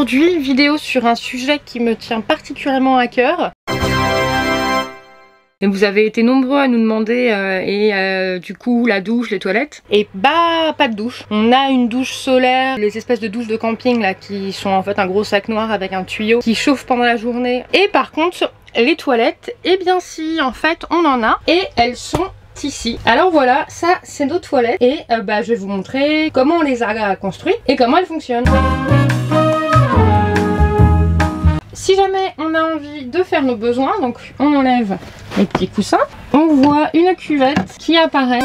Aujourd'hui, vidéo sur un sujet qui me tient particulièrement à cœur. Et vous avez été nombreux à nous demander du coup la douche, les toilettes. Et bah pas de douche. On a une douche solaire, les espèces de douches de camping là qui sont en fait un gros sac noir avec un tuyau qui chauffe pendant la journée. Et par contre les toilettes, eh bien si en fait on en a et elles sont ici. Alors voilà, ça c'est nos toilettes et je vais vous montrer comment on les a construites et comment elles fonctionnent. Si jamais on a envie de faire nos besoins, donc on enlève les petits coussins, on voit une cuvette qui apparaît.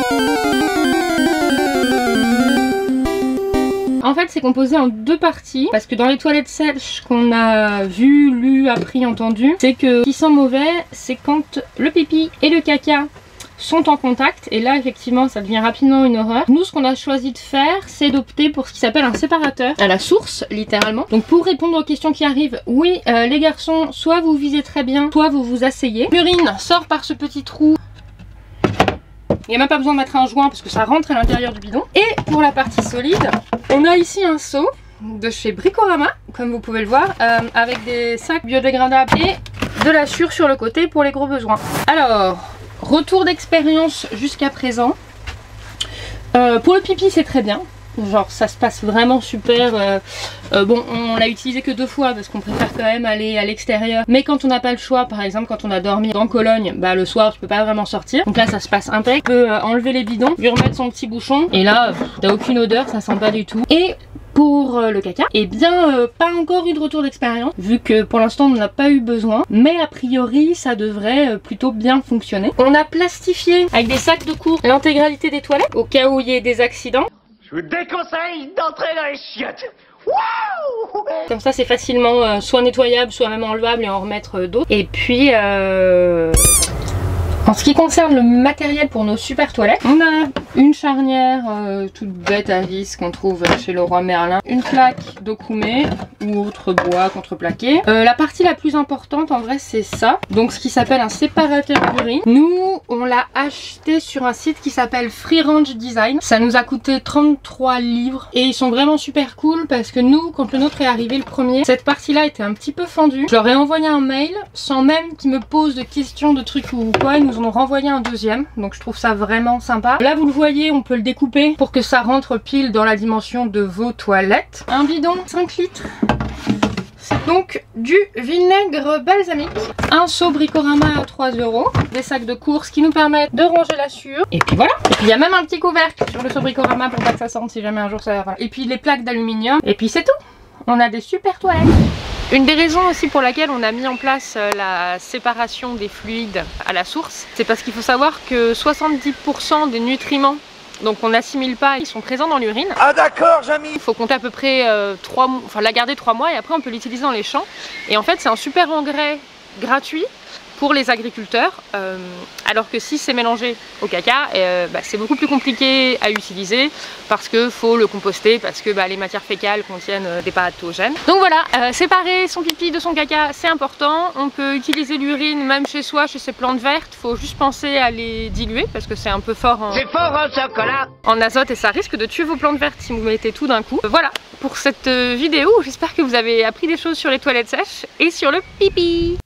En fait c'est composé en deux parties parce que dans les toilettes sèches qu'on a vu, lu, appris, entendu, c'est que ce qui sent mauvais c'est quand le pipi et le caca sont en contact et là effectivement ça devient rapidement une horreur. Nous ce qu'on a choisi de faire c'est d'opter pour ce qui s'appelle un séparateur à la source littéralement. Donc pour répondre aux questions qui arrivent, oui les garçons, soit vous visez très bien, soit vous vous asseyez. L'urine sort par ce petit trou. Il n'y a même pas besoin de mettre un joint parce que ça rentre à l'intérieur du bidon. Et pour la partie solide, on a ici un seau de chez Bricorama, comme vous pouvez le voir, avec des sacs biodégradables et de la sûre sur le côté pour les gros besoins. Alors, retour d'expérience jusqu'à présent. Pour le pipi c'est très bien. Genre ça se passe vraiment super. Bon on l'a utilisé que 2 fois parce qu'on préfère quand même aller à l'extérieur. Mais quand on n'a pas le choix, par exemple quand on a dormi dans Cologne, bah le soir tu peux pas vraiment sortir. Donc là ça se passe impec. On peut enlever les bidons, lui remettre son petit bouchon. Et là t'as aucune odeur, ça sent pas du tout. Et pour le caca, eh bien pas encore eu de retour d'expérience vu que pour l'instant on n'a pas eu besoin, mais a priori ça devrait plutôt bien fonctionner. On a plastifié avec des sacs de cours l'intégralité des toilettes au cas où il y ait des accidents. Je vous déconseille d'entrer dans les chiottes. Wouh! Comme ça c'est facilement soit nettoyable soit même enlevable et en remettre d'autres. Et puis en ce qui concerne le matériel pour nos super toilettes, on a une charnière toute bête à vis qu'on trouve chez Leroy Merlin, une plaque d'Okoumé ou autre bois contreplaqué. La partie la plus importante en vrai c'est ça, donc ce qui s'appelle un séparateur d'urine. Nous on l'a acheté sur un site qui s'appelle Free Range Design. Ça nous a coûté 33 livres et ils sont vraiment super cool parce que nous quand le nôtre est arrivé le premier, cette partie là était un petit peu fendue. Je leur ai envoyé un mail sans même qu'ils me posent de questions de trucs ou quoi, ils nous ont renvoyé un deuxième, donc je trouve ça vraiment sympa. Là vous le voyez, on peut le découper pour que ça rentre pile dans la dimension de vos toilettes. Un bidon 5 litres. C'est donc du vinaigre balsamique, un seau Bricorama à 3 €, des sacs de course qui nous permettent de ranger la sûre, et puis voilà. Et puis il y a même un petit couvercle sur le seau Bricorama pour pas que ça sente si jamais un jour ça... Et puis les plaques d'aluminium, et puis c'est tout. On a des super toilettes. Une des raisons aussi pour laquelle on a mis en place la séparation des fluides à la source, c'est parce qu'il faut savoir que 70% des nutriments donc on n'assimile pas, ils sont présents dans l'urine. Ah d'accord, Jamy. Il faut compter à peu près 3 mois, enfin la garder 3 mois et après on peut l'utiliser dans les champs. Et en fait c'est un super engrais gratuit pour les agriculteurs, alors que si c'est mélangé au caca, c'est beaucoup plus compliqué à utiliser parce que faut le composter, parce que les matières fécales contiennent des pathogènes. Donc voilà, séparer son pipi de son caca c'est important. On peut utiliser l'urine même chez soi, chez ses plantes vertes, faut juste penser à les diluer parce que c'est un peu fort en azote et ça risque de tuer vos plantes vertes si vous mettez tout d'un coup. Voilà pour cette vidéo, j'espère que vous avez appris des choses sur les toilettes sèches et sur le pipi.